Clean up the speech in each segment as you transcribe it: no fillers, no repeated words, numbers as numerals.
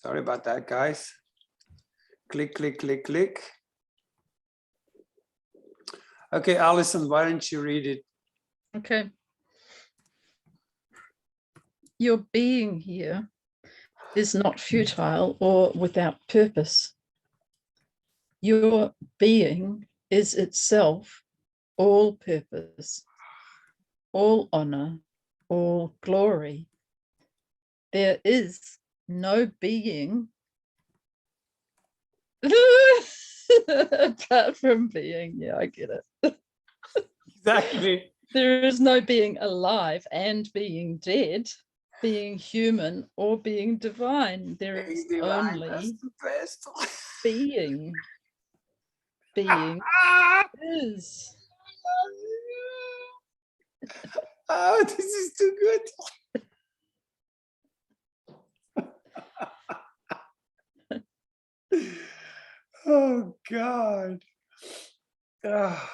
Sorry about that, guys. Click, click, click, click. Okay, Alison, why don't you read it? Okay. Your being here is not futile or without purpose. Your being is itself all purpose, all honor, all glory. There is no being apart from being. Yeah, I get it. Exactly. There is no being alive and being dead, being human or being divine. There is only the best. being. Being is. Oh, this is too good. Oh, God. Ah.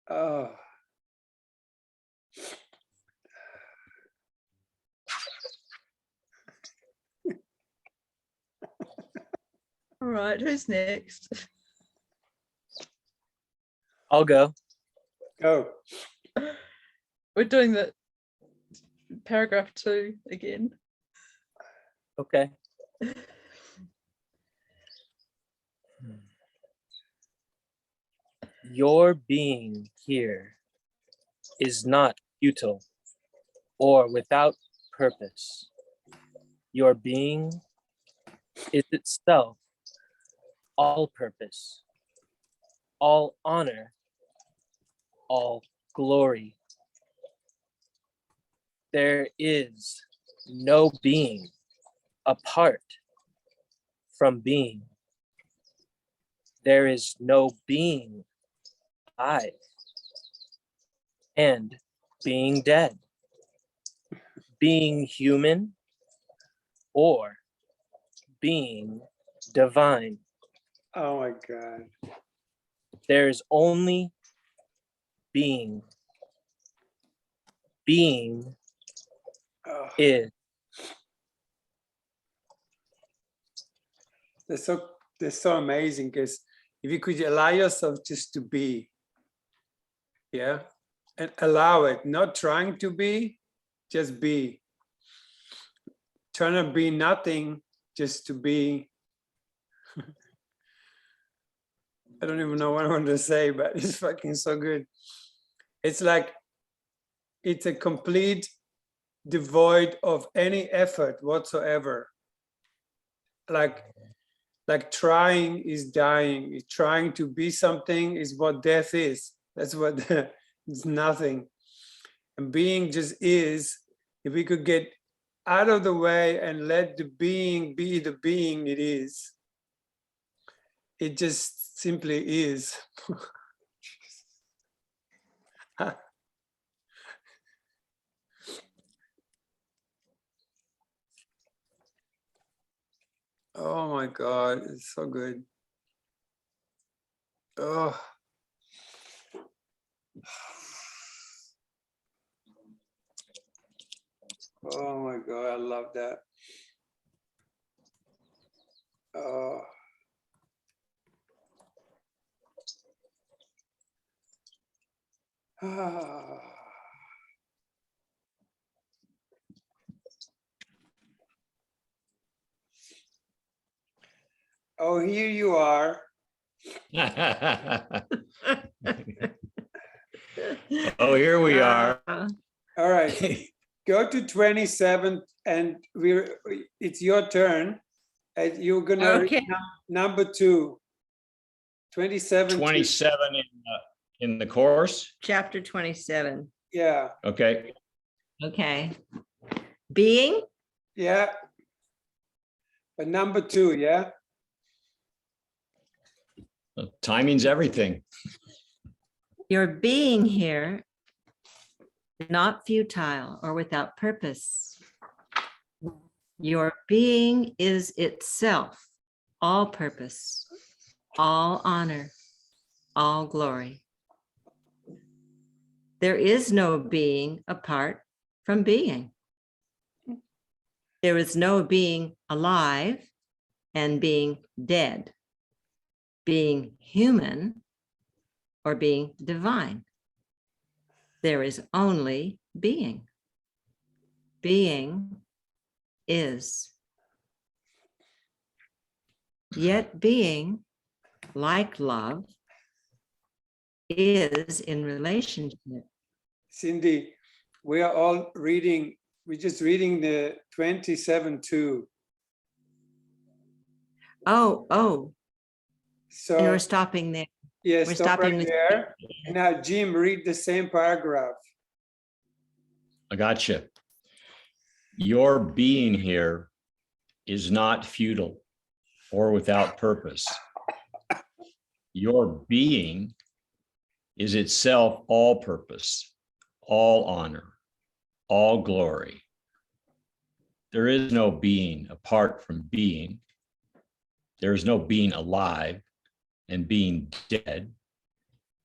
Oh. All right, who's next? I'll go. Go. We're doing the paragraph 2 again. Okay. Your being here is not futile or without purpose. Your being is itself all purpose, all honor, all glory. There is no being apart from being. There is no being alive and being dead, being human or being divine. Oh, my God. There's only being. Being Oh. is. They're so amazing, because if you could allow yourself just to be, yeah, and allow it, not trying to be, just be. Trying to be nothing, just to be. I don't even know what I want to say, but it's fucking so good. It's like, it's a complete devoid of any effort whatsoever. Like trying is dying. Trying to be something is what death is. That's what it's nothing. And being just is. If we could get out of the way and let the being be the being it is, it just simply is. Oh my God, it's so good. Oh. Oh my God, I love that. Oh. Ah. Oh, here you are. Oh, here we are. All right, go to 27 and it's your turn. And you're gonna Okay. read number 2. 27. 27 in the course. Chapter 27. Yeah, Okay. Okay. Being, yeah. But number 2, yeah. Timing's everything. your being here, not futile or without purpose. Your being is itself all purpose, all honor, all glory. There is no being apart from being. There is no being alive and being dead, being human or being divine. There is only being. Being is. Yet being, like love, is in relationship. Cindy, we are all reading, we're just reading the 27:2. Oh, and So, we're stopping there. yeah, We're stop stopping right with- there. And now, Jim, read the same paragraph. I got you. Your being here is not futile or without purpose. Your being is itself all purpose, all honor, all glory. There is no being apart from being. There is no being alive and being dead,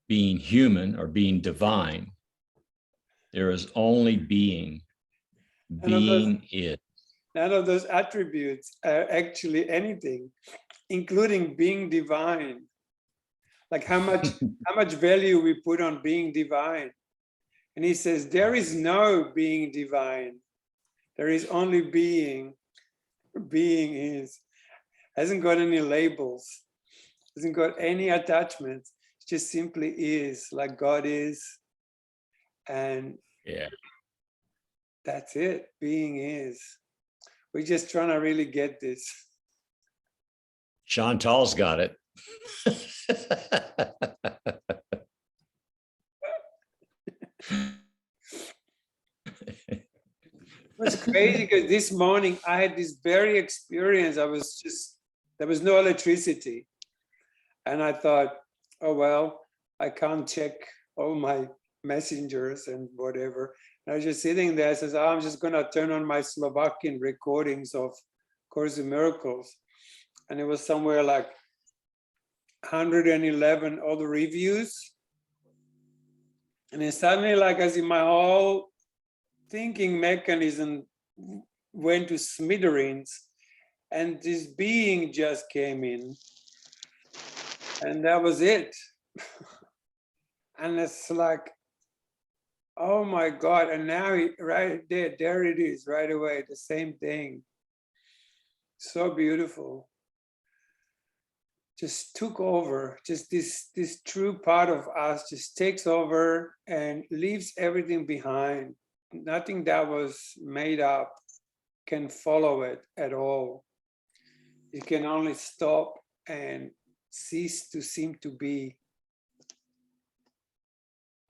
being human or being divine. There is only being. Being is. None of those attributes are actually anything, including being divine. Like how much value we put on being divine. And he says, there is no being divine. There is only being. Being is. Hasn't got any labels. Hasn't got any attachments. It just simply is, like God is. And Yeah. that's it. Being is. We're just trying to really get this. Chantal's got it. It was crazy because this morning I had this very experience. There was no electricity. And I thought, oh, well, I can't check all my messengers and whatever. And I was just sitting there, I says, oh, I'm just going to turn on my Slovakian recordings of Course in Miracles. And it was somewhere like 111 other reviews. And then suddenly, like as in my whole thinking mechanism went to smithereens, and this being just came in, and that was it. And it's like, oh my God, and now right there it is right away, the same thing. So beautiful. Just took over, just this true part of us just takes over and leaves everything behind. Nothing that was made up can follow it at all. It can only stop and cease to seem to be.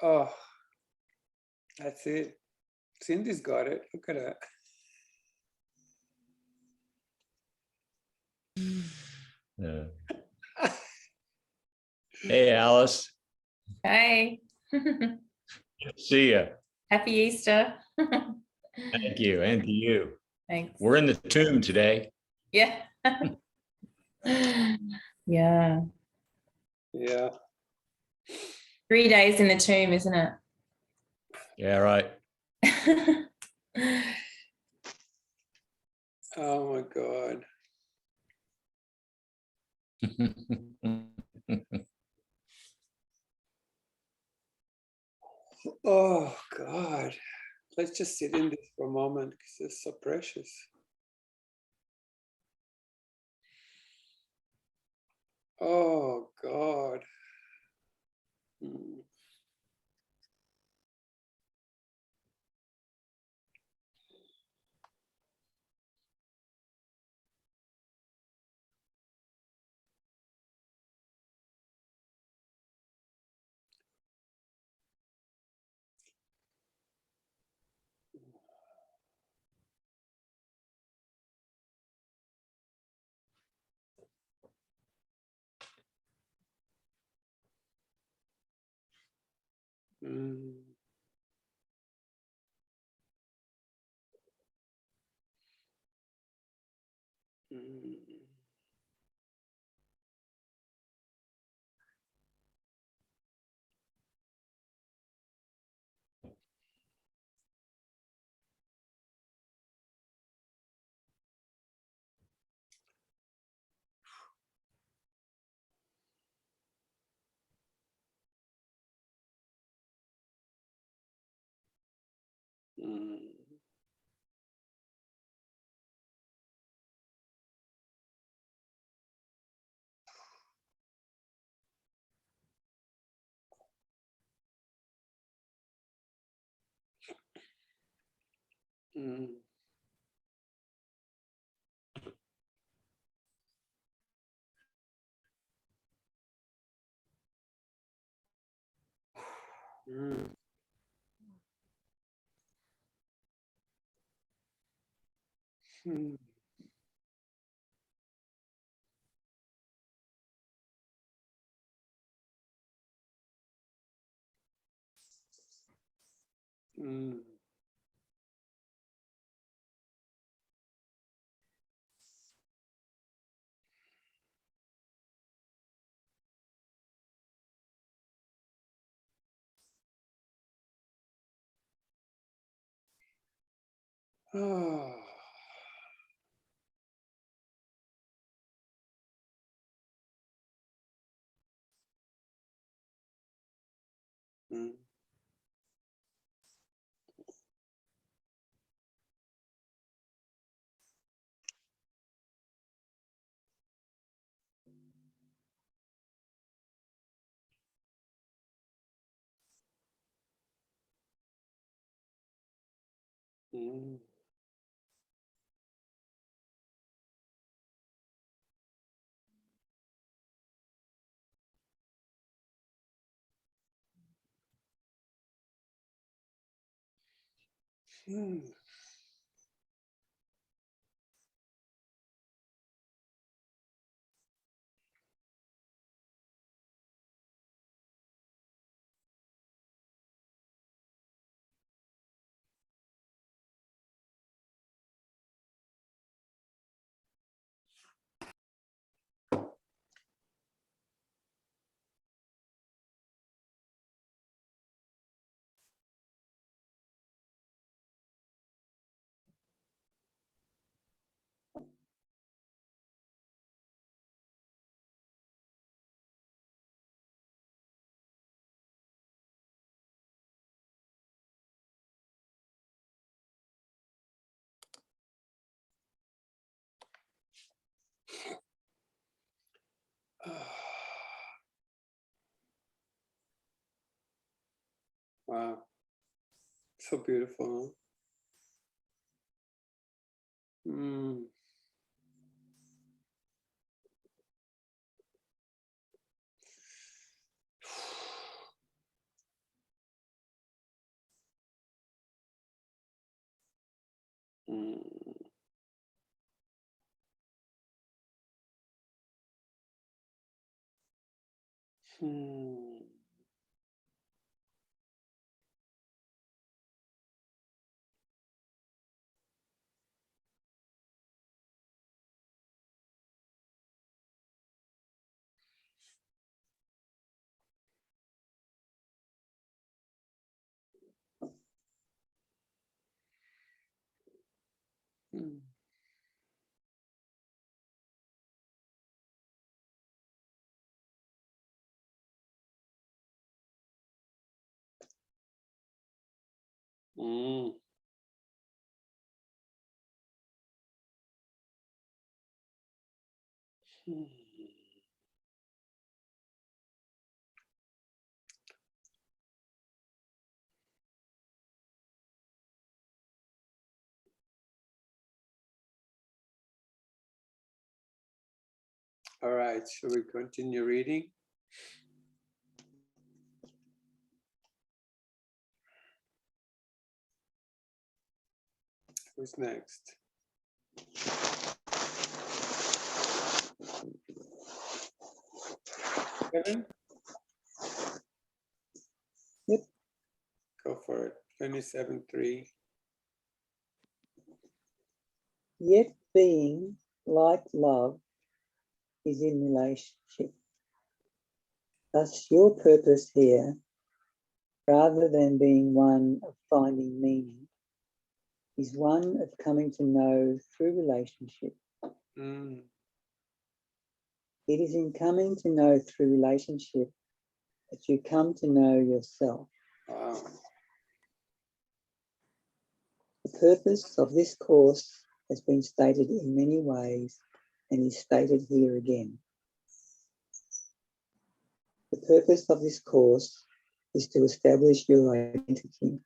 Oh, that's it. Cindy's got it. Look at that. Yeah. Hey, Alice. Hi. See ya. Happy Easter. Thank you. And to you. Thanks. We're in the tomb today. Yeah. Yeah. Yeah. 3 days in the tomb, isn't it? Yeah, right. Oh my God. Oh God. Let's just sit in this for a moment because it's so precious. Oh God. Mm. Mm. Mm. Mm. Mm. Mm. Mm. Mm. Oh. Mm. Mm. Mm. Wow, so beautiful. Huh? Mm. Mm. Mm. Mm. Mm. Mm. All right, shall we continue reading? Who's next? Kevin? Yep. Go for it. 27.3. Yet being, like love, is in relationship. Thus your purpose here, rather than being one of finding meaning, is one of coming to know through relationship. Mm. It is in coming to know through relationship that you come to know yourself. Wow. purpose of this course has been stated in many ways and is stated here again. The purpose of this course is to establish your identity.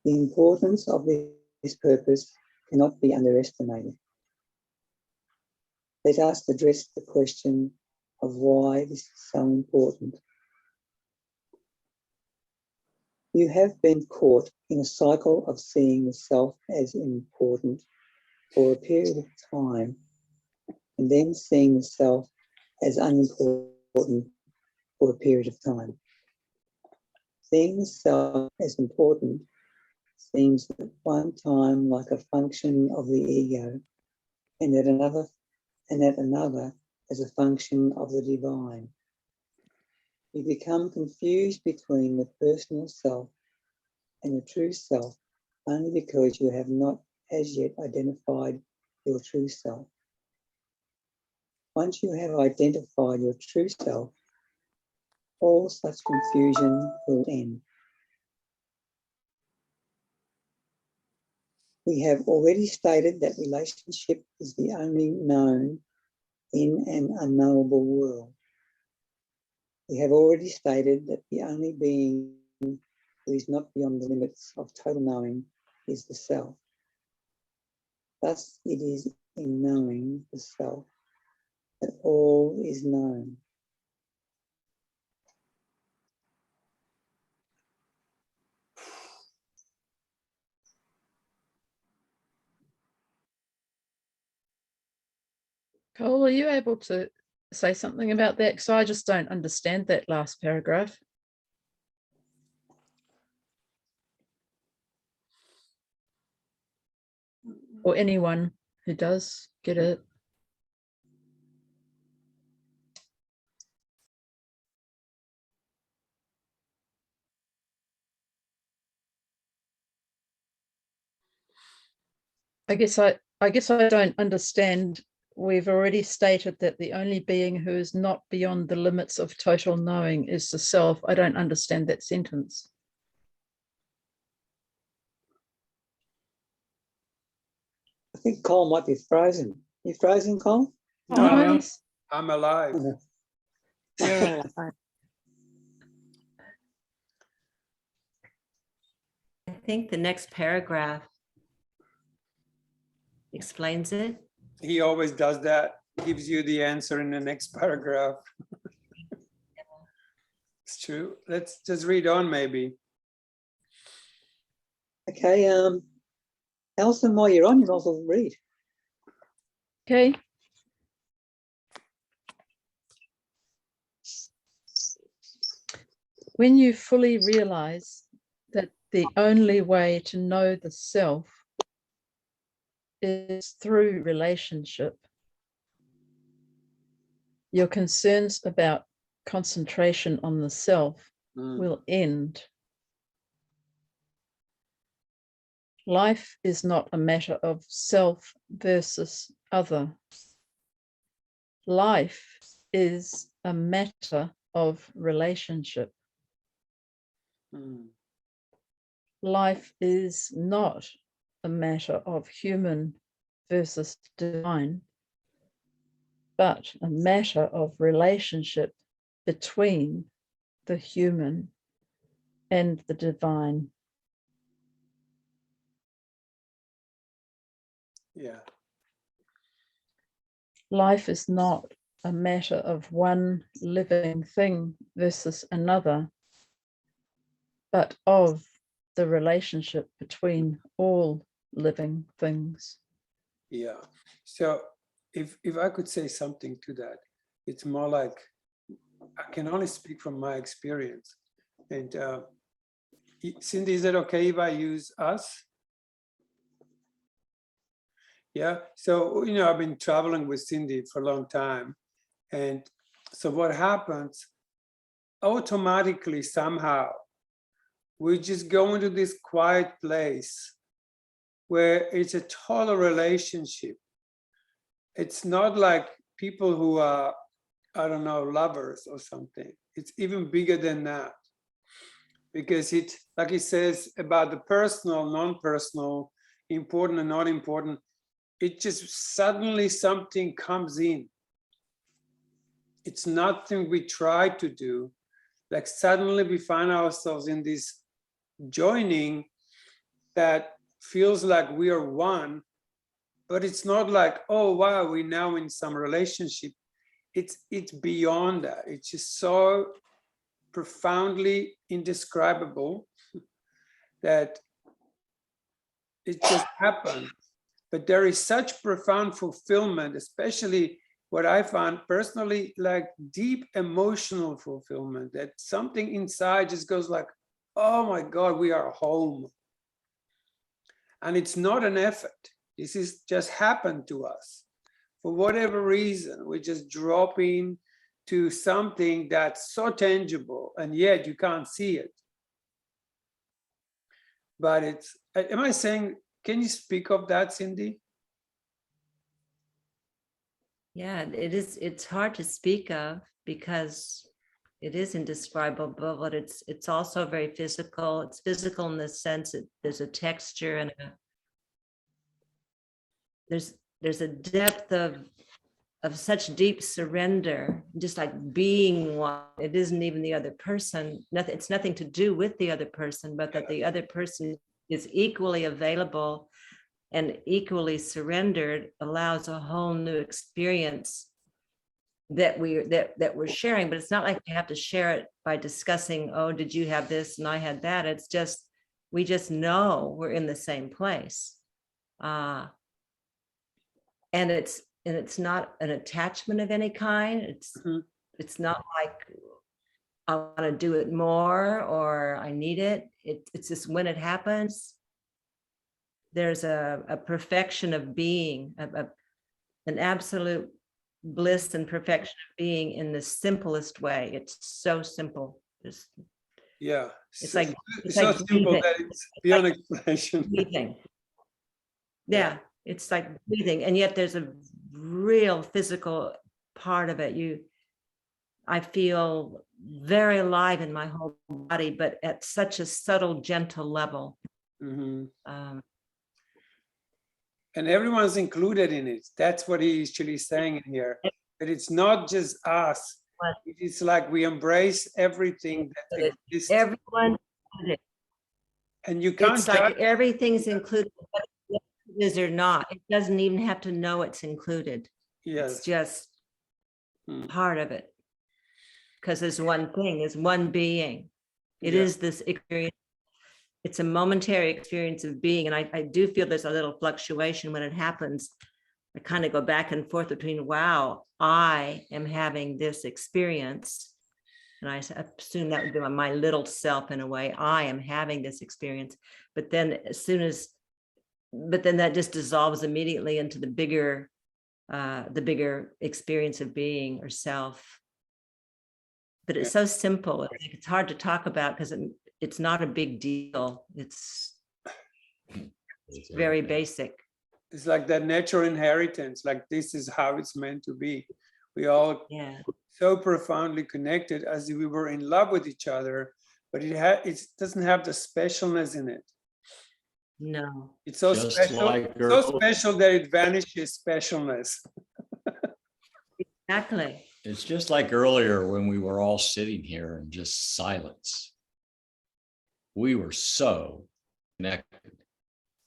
The importance of this purpose cannot be underestimated. Let us address the question of why this is so important. You have been caught in a cycle of seeing the self as important for a period of time, and then seeing the self as unimportant for a period of time. Seeing the self as important seems at one time like a function of the ego, and at another as a function of the divine. You become confused between the personal self and the true self only because you have not as yet identified your true self. Once you have identified your true self, all such confusion will end. We have already stated that relationship is the only known in an unknowable world. We have already stated that the only being who is not beyond the limits of total knowing is the self. Thus, it is in knowing the self that all is known. Cole, are you able to say something about that? Because I just don't understand that last paragraph. Or anyone who does get it. I guess I don't understand. We've already stated that the only being who is not beyond the limits of total knowing is the self. I don't understand that sentence. I think Cole might be frozen. You frozen, Cole? No, I'm alive. You're alive. I think the next paragraph explains it. He always does that, gives you the answer in the next paragraph. It's true. Let's just read on, maybe. Okay, Alison, while you're on, you might as well read. Okay. When you fully realize that the only way to know the self is through relationship, your concerns about concentration on the self will end. Life is not a matter of self versus other. Life is a matter of relationship. Life is not a matter of human versus divine, but a matter of relationship between the human and the divine. Yeah. Life is not a matter of one living thing versus another, but of the relationship between all living things. Yeah. So if I could say something to that, it's more like, I can only speak from my experience. And Cindy, is it okay if I use us? Yeah. So, I've been traveling with Cindy for a long time. And so what happens, automatically somehow, we just go into this quiet place where it's a total relationship. It's not like people who are, I don't know, lovers or something. It's even bigger than that. because it, like it says about the personal, non-personal, important and not important, it just suddenly something comes in. It's nothing we try to do. Like suddenly we find ourselves in this joining that feels like we are one, but it's not like, oh wow, we're now in some relationship. It's beyond that. It's just so profoundly indescribable that it just happened. But there is such profound fulfillment, especially what I found personally, like deep emotional fulfillment, that something inside just goes like, oh my God, we are home. And it's not an effort. This is just happened to us. For whatever reason, we just drop in to something that's so tangible, and yet you can't see it. But it's, am I saying, can you speak of that, Cindy? Yeah, it is. It's hard to speak of because it is indescribable, but it's also very physical. It's physical in the sense that there's a texture and there's a depth of such deep surrender, just like being one. It isn't even the other person. Nothing. It's nothing to do with the other person, but that the other person is equally available and equally surrendered allows a whole new experience that we're sharing. But it's not like we have to share it by discussing, oh, did you have this and I had that. It's just, we just know we're in the same place. And it's not an attachment of any kind. It's not like I want to do it more or I need it. It's just when it happens, there's a perfection of being, an absolute bliss and perfection of being in the simplest way. It's so simple. Yeah, It's so, like so simple breathing. that it's beyond explanation. Breathing. Yeah, it's like breathing, and yet there's a real physical part of it. I feel very alive in my whole body, but at such a subtle, gentle level. Mhm. And everyone's included in it. That's what he's actually saying in here. That it's not just us. It's like we embrace everything that exists. Everyone, And you can't it's like everything's included, whether it is or not. It doesn't even have to know it's included. Yes. It's just part of it. Because there's one thing, there's one being. It is this experience. It's a momentary experience of being. And I do feel there's a little fluctuation when it happens. I kind of go back and forth between, wow, I am having this experience. And I assume that would be my little self in a way. I am having this experience. But then that just dissolves immediately into the bigger experience of being or self. But it's so simple. It's hard to talk about because it's not a big deal. It's very basic. It's like that natural inheritance, like this is how it's meant to be. We all so profoundly connected as if we were in love with each other, but it doesn't have the specialness in it. No. It's so Just special, like so special that it vanishes specialness. Exactly. It's just like earlier when we were all sitting here in just silence. We were so connected.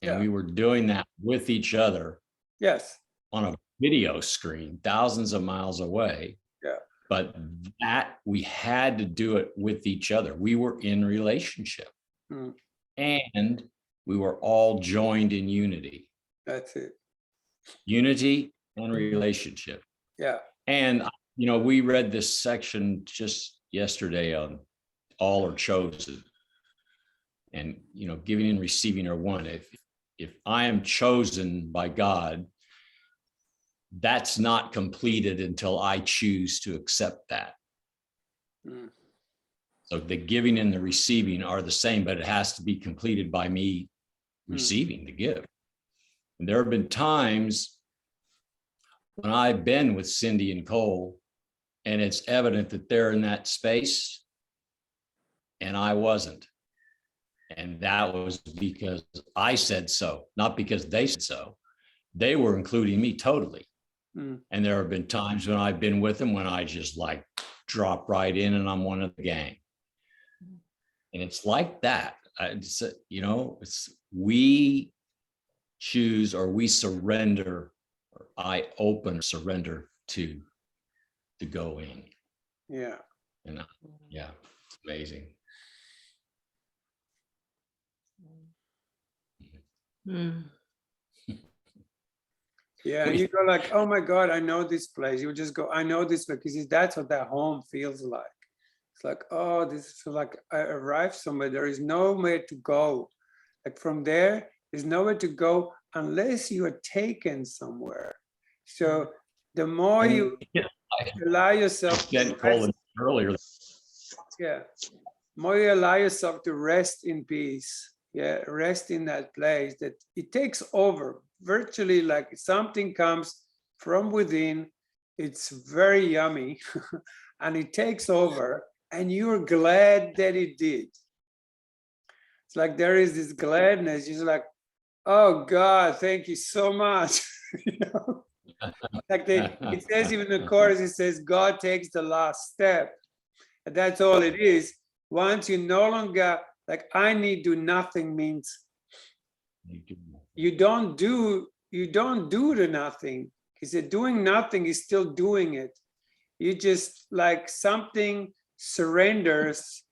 And we were doing that with each other. Yes. On a video screen, thousands of miles away. Yeah. But that we had to do it with each other. We were in relationship. And we were all joined in unity. That's it. Unity and relationship. Yeah. And we read this section just yesterday on all are chosen. And giving and receiving are one. If I am chosen by God, that's not completed until I choose to accept that. So the giving and the receiving are the same, but it has to be completed by me receiving the gift. And there have been times when I've been with Cindy and Cole, and it's evident that they're in that space, and I wasn't. And that was because I said so, not because they said so. They were including me totally. Mm. And there have been times when I've been with them when I just like drop right in and I'm one of the gang. And it's like that. It's, you know, it's we choose or we surrender, or I open or surrender to go in. Yeah. And yeah, it's amazing. Mm. Yeah, and you go like, oh my God, I know this place. You just go, I know this place, because that's what that home feels like. It's like, oh, this is like I arrived somewhere. There is nowhere to go. Like from there, there's nowhere to go unless you are taken somewhere. So the more you allow yourself to Again, Colin, earlier. yeah, more you allow yourself to rest in peace, yeah, rest in that place, that it takes over virtually, like something comes from within, it's very yummy and it takes over and you're glad that it did. It's like there is this gladness, you're like, oh God, thank you so much. You know, like it says even in the chorus, it says God takes the last step. And that's all it is. Once you no longer, like I need do nothing means you don't do the nothing. Because doing nothing is still doing it. You just like something surrenders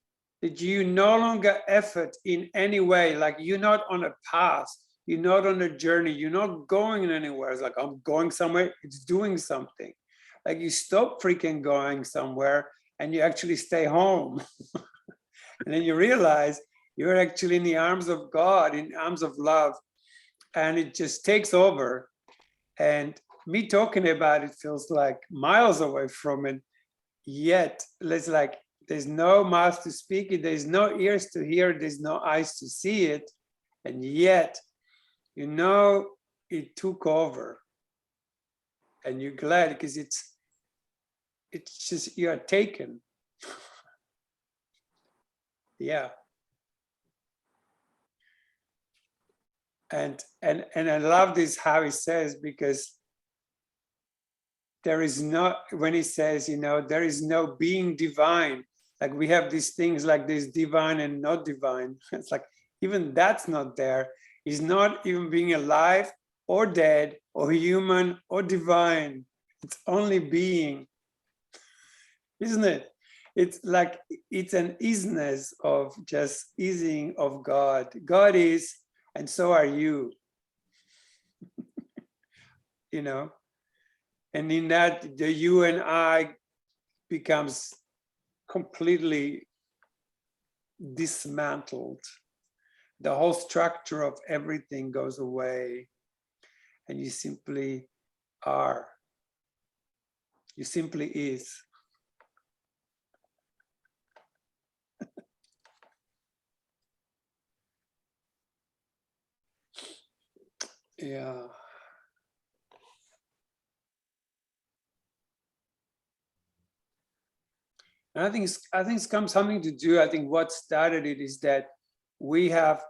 that you no longer effort in any way. Like you're not on a path, you're not on a journey, you're not going anywhere. It's like I'm going somewhere, it's doing something. Like you stop freaking going somewhere and you actually stay home. And then you realize you're actually in the arms of God, in the arms of love, and it just takes over. And me talking about it feels like miles away from it, yet it's like there's no mouth to speak it, there's no ears to hear it, there's no eyes to see it, and yet you know it took over. And you're glad because it's just you are taken. Yeah. And I love this how he says, because there is no, when he says, you know, there is no being divine. Like we have these things like this divine and not divine. It's like even that's not there. He's not even being alive or dead or human or divine. It's only being, isn't it? It's like it's an isness of just easing of God. God is, and so are you. You know, and in that the you and I becomes completely dismantled. The whole structure of everything goes away and you simply are. You simply is. Yeah. And I think it's come something to do. I think what started it is that we have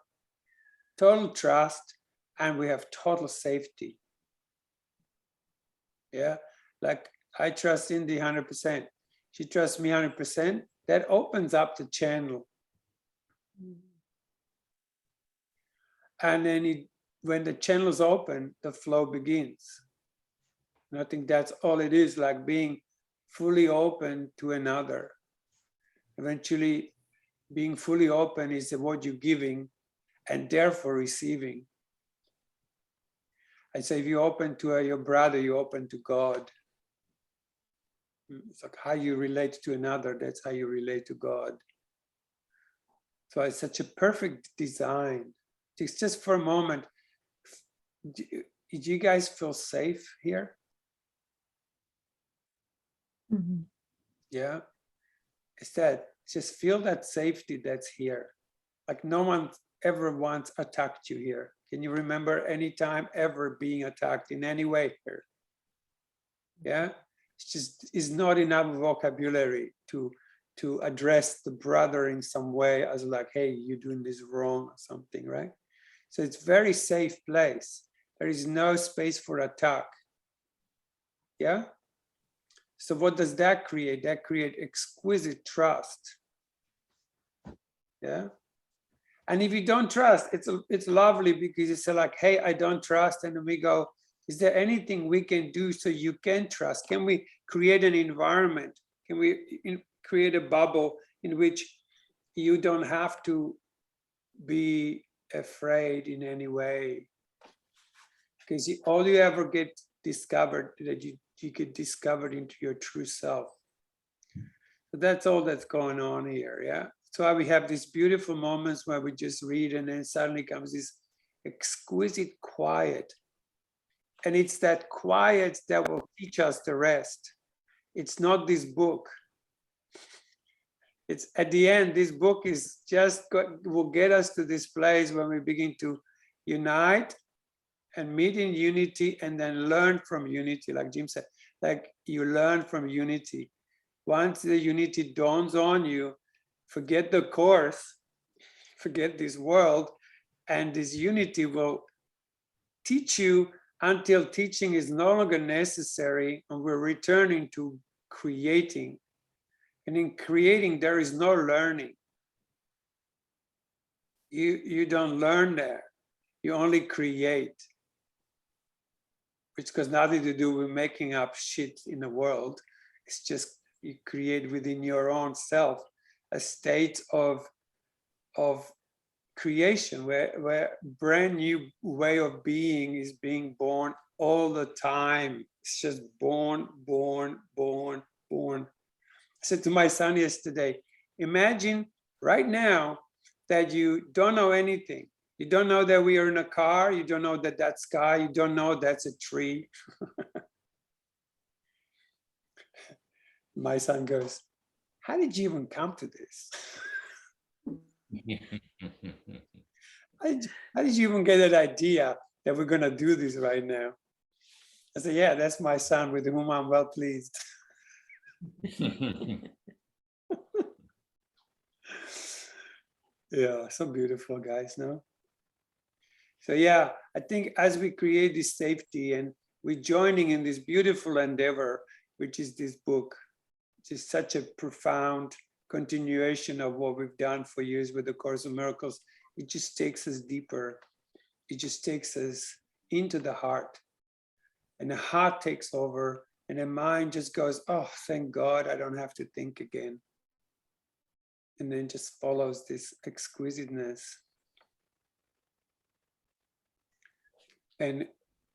total trust and we have total safety. Yeah, like I trust Cindy 100%. She trusts me 100%. That opens up the channel. And then when the channel's open, the flow begins. And I think that's all it is, like being fully open to another. Eventually, being fully open is what you're giving and therefore receiving. I say if you're open to your brother, you're open to God. It's like how you relate to another, that's how you relate to God. So it's such a perfect design. Just for a moment, did you guys feel safe here? Mhm. Yeah. It's that, just feel that safety that's here. Like no one ever once attacked you here. Can you remember any time ever being attacked in any way here? Yeah. It's just, it's not enough vocabulary to to address the brother in some way as like, hey, you're doing this wrong or something, right? So it's very safe place. There is no space for attack. Yeah. So what does that create? That create exquisite trust. Yeah. And if you don't trust, it's lovely because it's like, hey, I don't trust. And then we go, is there anything we can do so you can trust? Can we create an environment? Can we create a bubble in which you don't have to be afraid in any way? Because all you ever get discovered, that you get discovered into your true self. So that's all that's going on here, yeah? So why we have these beautiful moments where we just read and then suddenly comes this exquisite quiet. And it's that quiet that will teach us the rest. It's not this book. It's at the end, this book is just will get us to this place when we begin to unite and meet in unity and then learn from unity, like Jim said, like you learn from unity. Once the unity dawns on you, forget the course, forget this world, and this unity will teach you until teaching is no longer necessary and we're returning to creating. And in creating, there is no learning. You don't learn there, you only create, which has nothing to do with making up shit in the world. It's just you create within your own self a state of creation where brand new way of being is being born all the time. It's just born. I said to my son yesterday, imagine right now that you don't know anything. You don't know that we are in a car. You don't know that that's sky. You don't know that's a tree. My son goes, how did you even come to this? How did you even get that idea that we're going to do this right now? I said, yeah, that's my son with whom I'm well pleased. Yeah, so beautiful, guys, no? So yeah, I think as we create this safety and we're joining in this beautiful endeavor, which is this book, which is such a profound continuation of what we've done for years with the Course of Miracles. It just takes us deeper. It just takes us into the heart. And the heart takes over and the mind just goes, oh, thank God, I don't have to think again. And then just follows this exquisiteness. And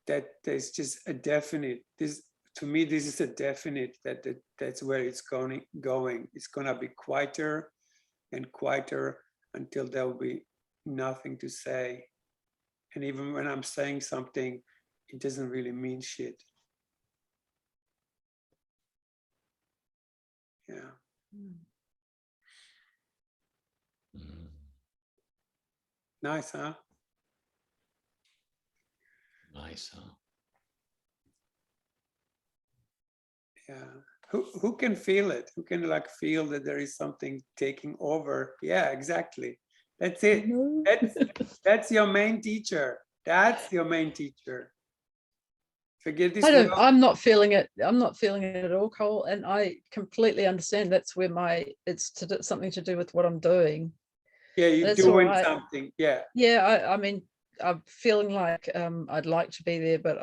that there's just a definite, this to me, this is a definite that's where it's going. It's gonna be quieter and quieter until there will be nothing to say. And even when I'm saying something, it doesn't really mean shit. Yeah. Nice, huh? Nice, huh? Yeah. Who can feel it? Who can like feel that there is something taking over? Yeah, exactly. That's it. That's your main teacher. That's your main teacher. Forget this. I'm not feeling it. I'm not feeling it at all, Cole. And I completely understand that's where it's something to do with what I'm doing. Yeah, you're That's doing right. something. Yeah. Yeah, I mean, I'm feeling like I'd like to be there, but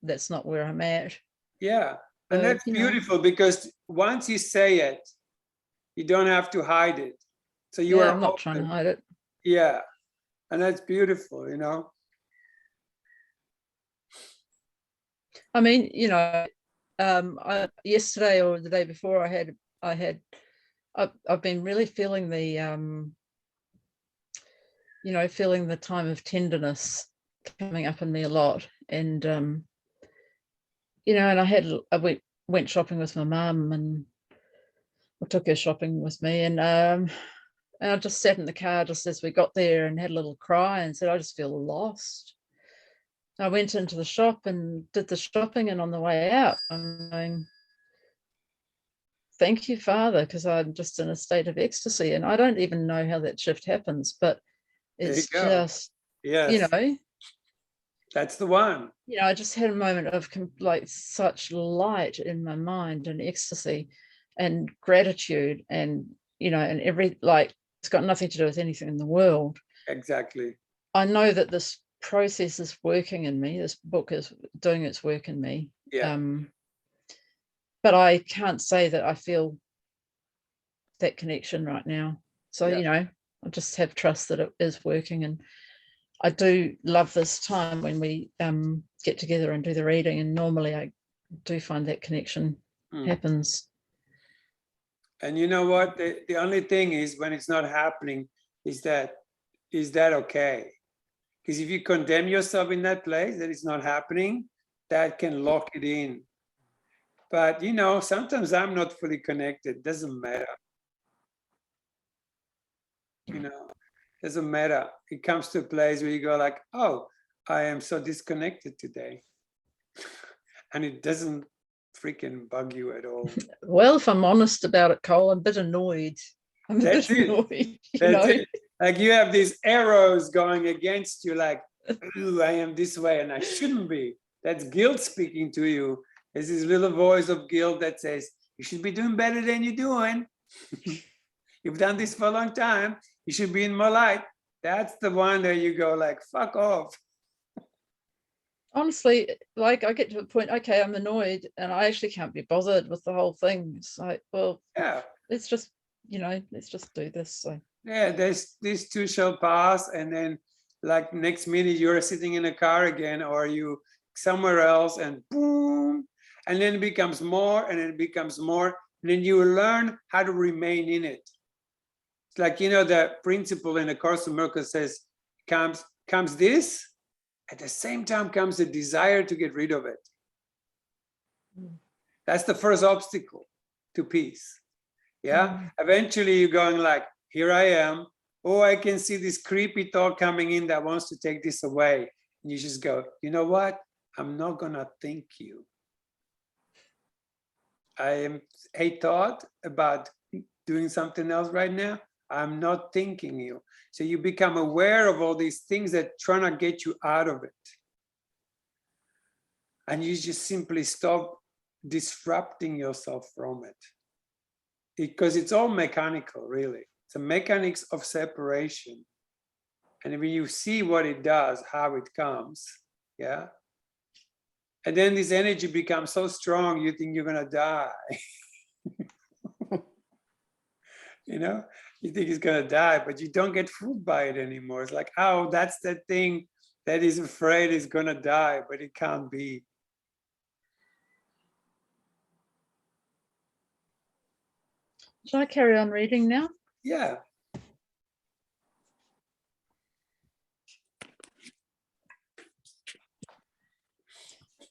that's not where I'm at. Yeah. And that's beautiful because once you say it, you don't have to hide it. So you are I'm not trying to hide it. Yeah. And that's beautiful, you know. I mean, yesterday or the day before I've been really feeling the feeling the time of tenderness coming up in me a lot. And and I went shopping with my mum and I took her shopping with me, and I just sat in the car just as we got there and had a little cry and said, I just feel lost. I went into the shop and did the shopping, and on the way out, I'm going, thank you, Father, because I'm just in a state of ecstasy, and I don't even know how that shift happens, but There you it's go. just, Yes, you know, that's the one. I just had a moment of like such light in my mind and ecstasy and gratitude, and and like it's got nothing to do with anything in the world. Exactly. I know that this process is working in me. This book is doing its work in me. Yeah. But I can't say that I feel that connection right now. So, Yeah. I just have trust that it is working. And I do love this time when we get together and do the reading. And normally I do find that connection happens. And you know what? The only thing is, when it's not happening, is that okay? Because if you condemn yourself in that place that it's not happening, that can lock it in. But sometimes I'm not fully connected. Doesn't matter. Doesn't matter. It comes to a place where you go like, oh, I am so disconnected today. And it doesn't freaking bug you at all. Well, if I'm honest about it, Cole, I'm a bit annoyed. I'm a That's bit it. annoyed. That's it. Like you have these arrows going against you, like, ooh, I am this way and I shouldn't be. That's guilt speaking to you. There's this little voice of guilt that says, you should be doing better than you're doing. You've done this for a long time. You should be in more light. That's the one that you go like, fuck off. Honestly, like I get to a point, okay, I'm annoyed and I actually can't be bothered with the whole thing. It's like, well, Yeah. let's just do this. So yeah, these two shall pass, and then like next minute you're sitting in a car again, or you somewhere else, and boom, and then it becomes more, and it becomes more, and then you learn how to remain in it. It's like the principle in A Course in Miracles says, comes this, at the same time comes the desire to get rid of it. That's the first obstacle to peace. Yeah. Eventually you're going like, here I am. Oh, I can see this creepy thought coming in that wants to take this away. And you just go, you know what? I'm not gonna think you. I am a thought about doing something else right now. I'm not thinking you. So you become aware of all these things that trying to get you out of it. And you just simply stop disrupting yourself from it. Because it's all mechanical, really. It's a mechanics of separation. And when you see what it does, how it comes, yeah? And then this energy becomes so strong, you think you're gonna die. You think it's gonna die, but you don't get fooled by it anymore. It's like, oh, that's that thing that is afraid is gonna die, but it can't be. Shall I carry on reading now? Yeah.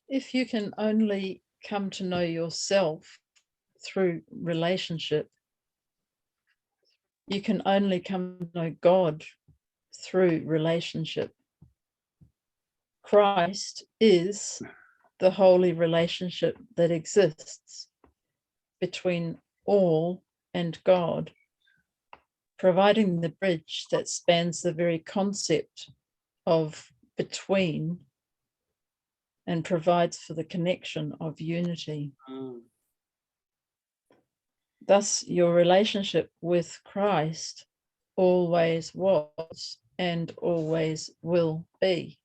If you can only come to know yourself through relationship, you can only come to know God through relationship. Christ is the holy relationship that exists between all and God, providing the bridge that spans the very concept of between and provides for the connection of unity. Thus, your relationship with Christ always was and always will be.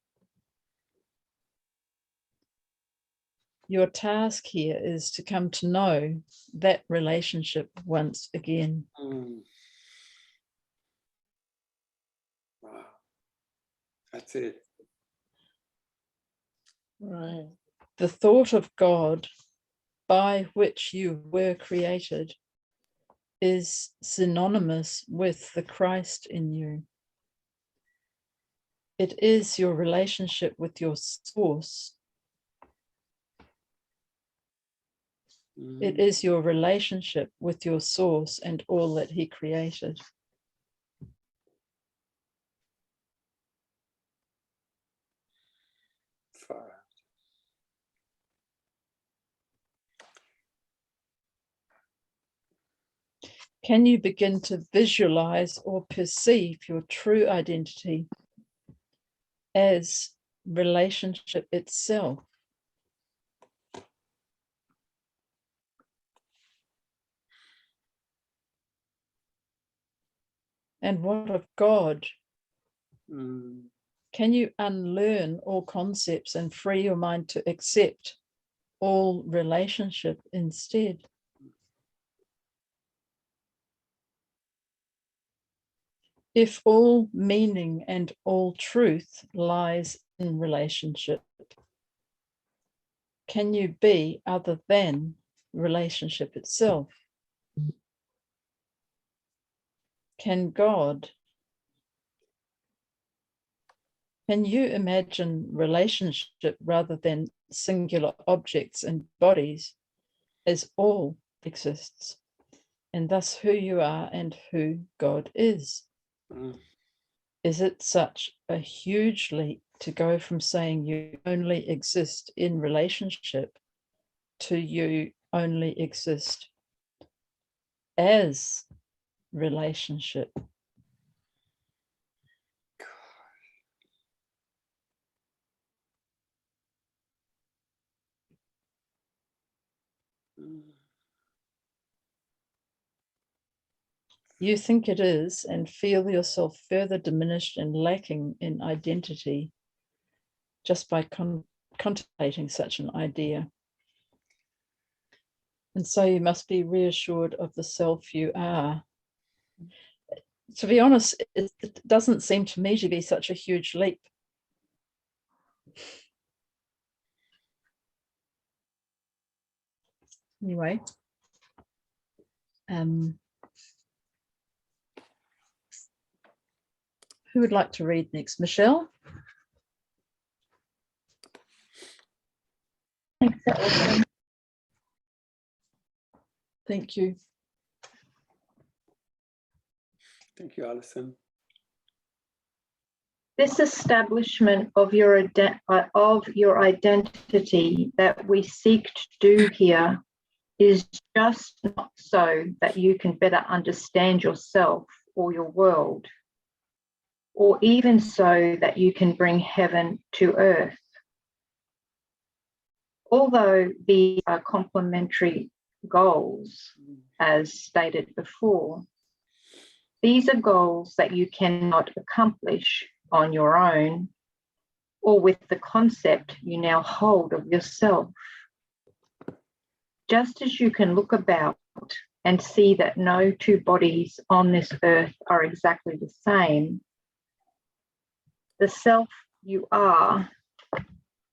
Your task here is to come to know that relationship once again. Wow. That's it. Right. The thought of God by which you were created is synonymous with the Christ in you. It is your relationship with your source. It is your relationship with your source and all that he created. Can you begin to visualize or perceive your true identity as relationship itself? And what of God? Mm. Can you unlearn all concepts and free your mind to accept all relationship instead? If all meaning and all truth lies in relationship, can you be other than relationship itself? Can you imagine relationship rather than singular objects and bodies as all exists, and thus who you are and who God is? Mm. Is it such a huge leap to go from saying you only exist in relationship to you only exist as relationship? Mm. You think it is and feel yourself further diminished and lacking in identity just by contemplating such an idea. And so you must be reassured of the self you are. To be honest, it doesn't seem to me to be such a huge leap. Anyway, who would like to read next? Michelle? Thank you. Thank you, Alison. This establishment of your identity that we seek to do here is just not so that you can better understand yourself or your world, or even so that you can bring heaven to earth. Although these are complementary goals, as stated before, these are goals that you cannot accomplish on your own or with the concept you now hold of yourself. Just as you can look about and see that no two bodies on this earth are exactly the same, the self you are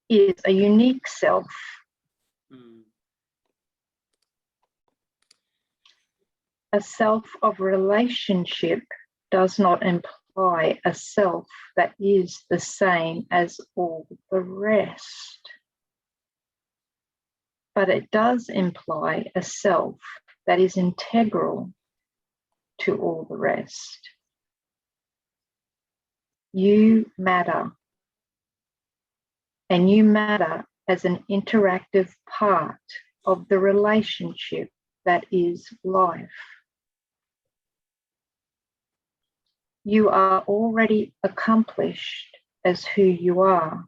is a unique self. Mm. A self of relationship does not imply a self that is the same as all the rest, but it does imply a self that is integral to all the rest. You matter, and you matter as an interactive part of the relationship that is life. You are already accomplished as who you are.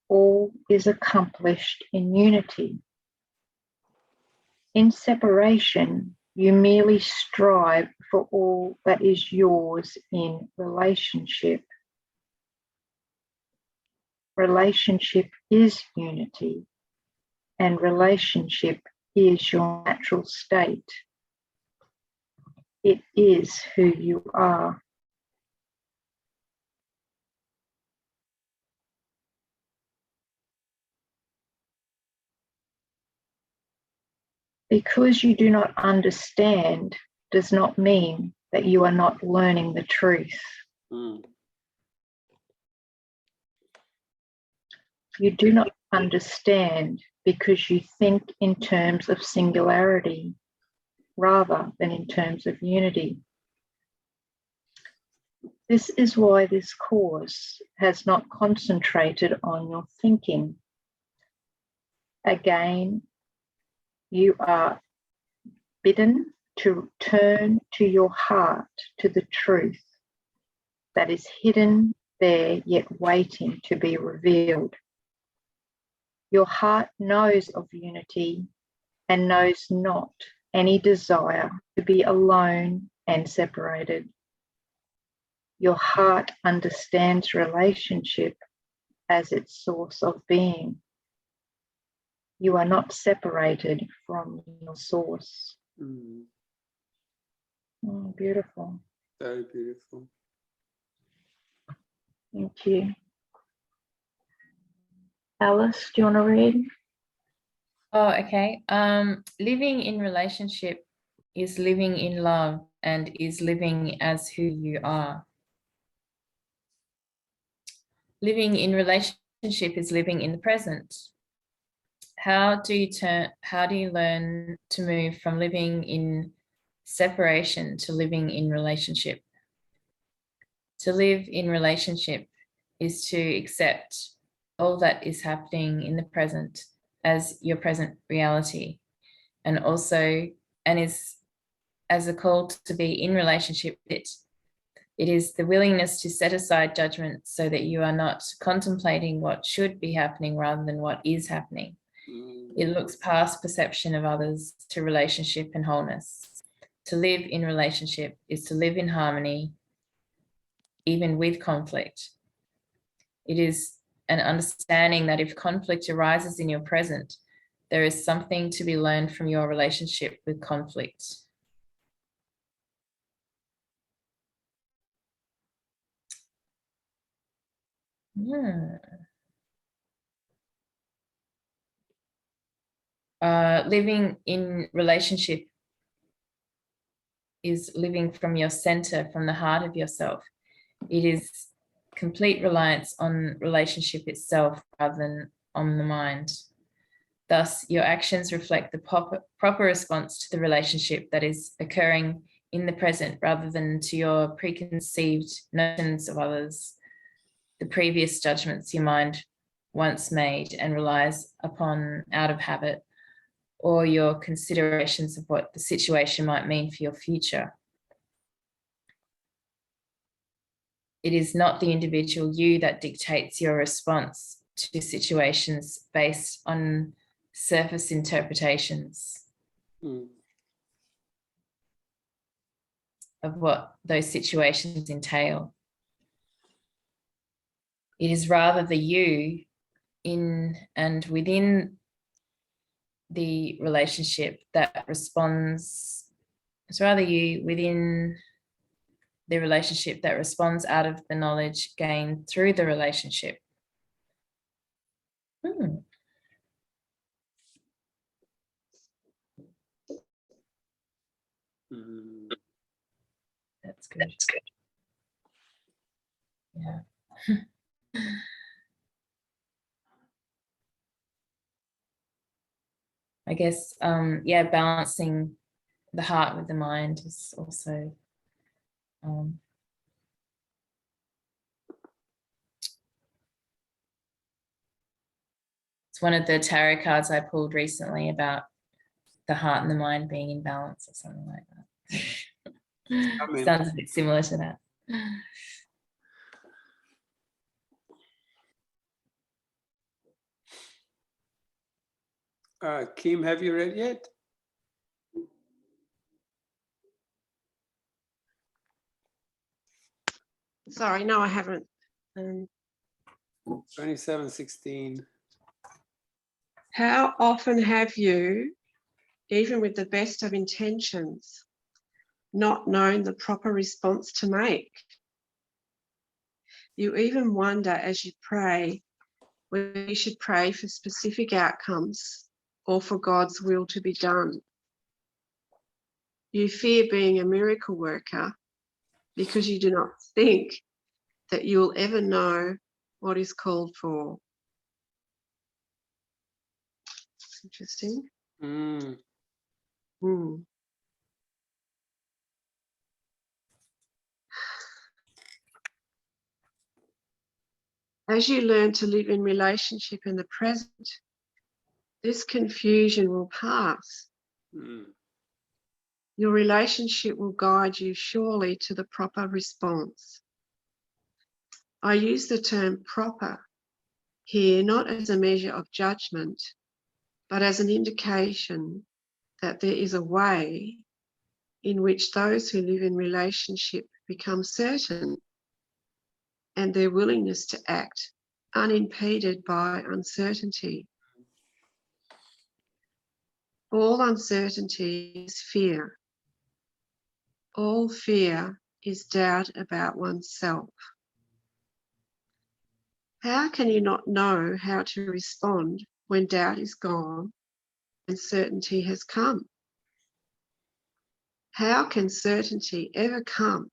All is accomplished in unity. In separation, you merely strive for all that is yours in relationship. Relationship is unity, and relationship is your natural state. It is who you are. Because you do not understand does not mean that you are not learning the truth. Mm. You do not understand because you think in terms of singularity rather than in terms of unity. This is why this course has not concentrated on your thinking. Again, you are bidden to turn to your heart, to the truth that is hidden there, yet waiting to be revealed. Your heart knows of unity and knows not any desire to be alone and separated. Your heart understands relationship as its source of being. You are not separated from your source. Mm, Oh, beautiful. very beautiful. Thank you. Alice, do you want to read? Oh, okay. Living in relationship is living in love and is living as who you are. Living in relationship is living in the present. How do you learn to move from living in separation to living in relationship? To live in relationship is to accept all that is happening in the present as your present reality, and also, and is as a call to be in relationship with it. It is the willingness to set aside judgment so that you are not contemplating what should be happening rather than what is happening. It looks past perception of others to relationship and wholeness. To live in relationship is to live in harmony, even with conflict. It is an understanding that if conflict arises in your present, there is something to be learned from your relationship with conflict. Living in relationship is living from your center, from the heart of yourself. It is complete reliance on relationship itself rather than on the mind. Thus, your actions reflect the proper response to the relationship that is occurring in the present rather than to your preconceived notions of others, the previous judgments your mind once made and relies upon out of habit, or your considerations of what the situation might mean for your future. It is not the individual you that dictates your response to situations based on surface interpretations of what those situations entail. It is rather the you in and within the relationship that responds. It's rather you within the relationship that responds out of the knowledge gained through the relationship. That's good. That's good. Yeah. I guess, yeah, balancing the heart with the mind is also it's one of the tarot cards I pulled recently about the heart and the mind being in balance or something like that. Sounds a bit similar to that. Kim, have you read yet? Sorry, no, I haven't. 2716. How often have you, even with the best of intentions, not known the proper response to make? You even wonder as you pray whether you should pray for specific outcomes or for God's will to be done. You fear being a miracle worker because you do not think that you will ever know what is called for. Interesting. As you learn to live in relationship in the present, this confusion will pass. your relationship will guide you surely to the proper response. I use the term proper here not as a measure of judgment, but as an indication that there is a way in which those who live in relationship become certain, and their willingness to act unimpeded by uncertainty. All uncertainty is fear. All fear is doubt about oneself. How can you not know how to respond when doubt is gone and certainty has come? How can certainty ever come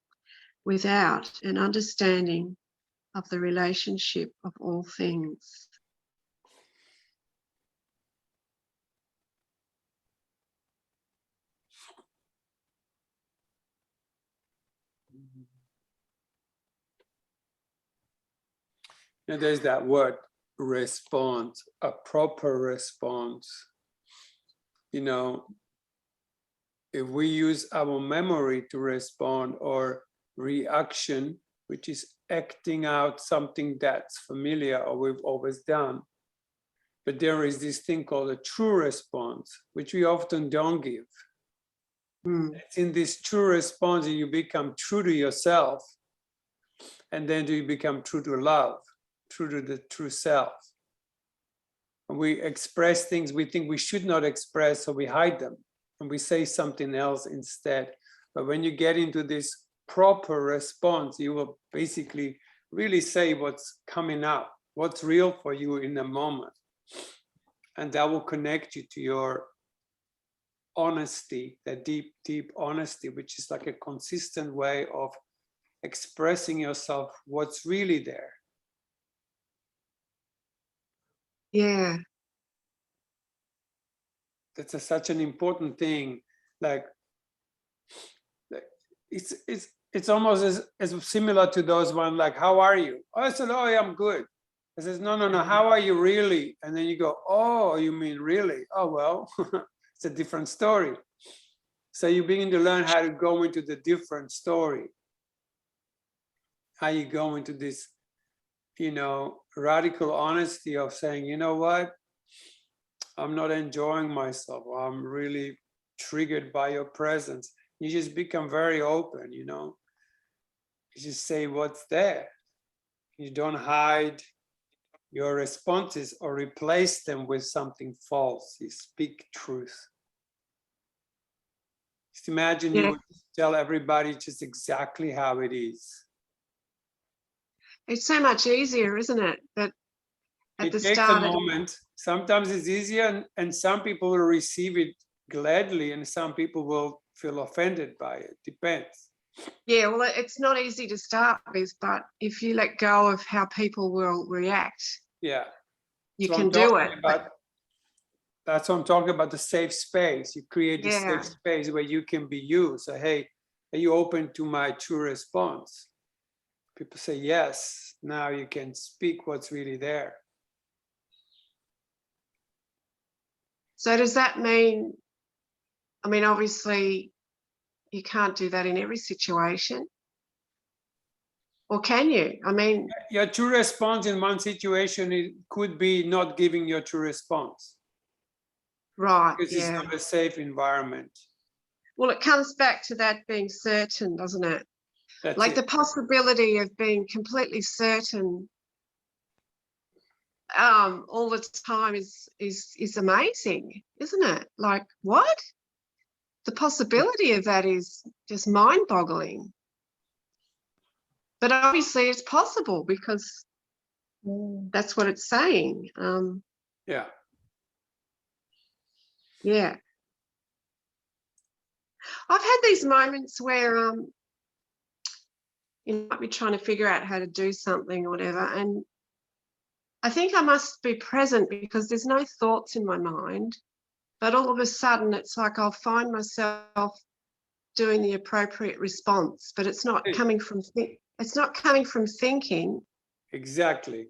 without an understanding of the relationship of all things? And there's that word, response, a proper response. You know, if we use our memory to respond, or reaction, which is acting out something that's familiar or we've always done, but there is this thing called a true response, which we often don't give. It's in this true response that you become true to yourself, and then you become true to love, true to the true self. And we express things we think we should not express, so we hide them and we say something else instead. But when you get into this proper response, you will basically really say what's coming up, what's real for you in the moment. And that will connect you to your honesty, that deep, deep honesty, which is like a consistent way of expressing yourself, what's really there. Yeah. That's such an important thing. Like it's almost as similar to those one, like, how are you? Oh, I said, oh, yeah, I'm good. I says, no, how are you really? And then you go, oh, you mean really? Oh, well, it's a different story. So you begin to learn how to go into the different story. How you go into this, you know, radical honesty of saying, you know what? I'm not enjoying myself. I'm really triggered by your presence. You just become very open, you know. You just say what's there. You don't hide your responses or replace them with something false. You speak truth. Just imagine you would tell everybody just exactly how it is. It's so much easier, isn't it? But at the It takes start, a moment. Sometimes it's easier, and some people will receive it gladly, and some people will feel offended by it. Depends. yeah, well, it's not easy to start with, but if you let go of how people will react, Yeah, you so can do it. That's what I'm talking about, the safe space. You create a Yeah. safe space where you can be you. So, hey, are you open to my true response? People say yes. Now you can speak what's really there. So does that mean, I mean, obviously you can't do that in every situation, or can you? I mean, Your true response in one situation, it could be not giving your true response. right, Because yeah. it's not a safe environment. Well, it comes back to that being certain, doesn't it? That's Like it. the possibility of being completely certain all the time is amazing, isn't it? Like, what? The possibility of that is just mind-boggling. But obviously it's possible because that's what it's saying. Yeah. Yeah. I've had these moments where you might be trying to figure out how to do something or whatever, and I think I must be present because there's no thoughts in my mind, but all of a sudden it's like I'll find myself doing the appropriate response, but it's not coming from thinking. Exactly.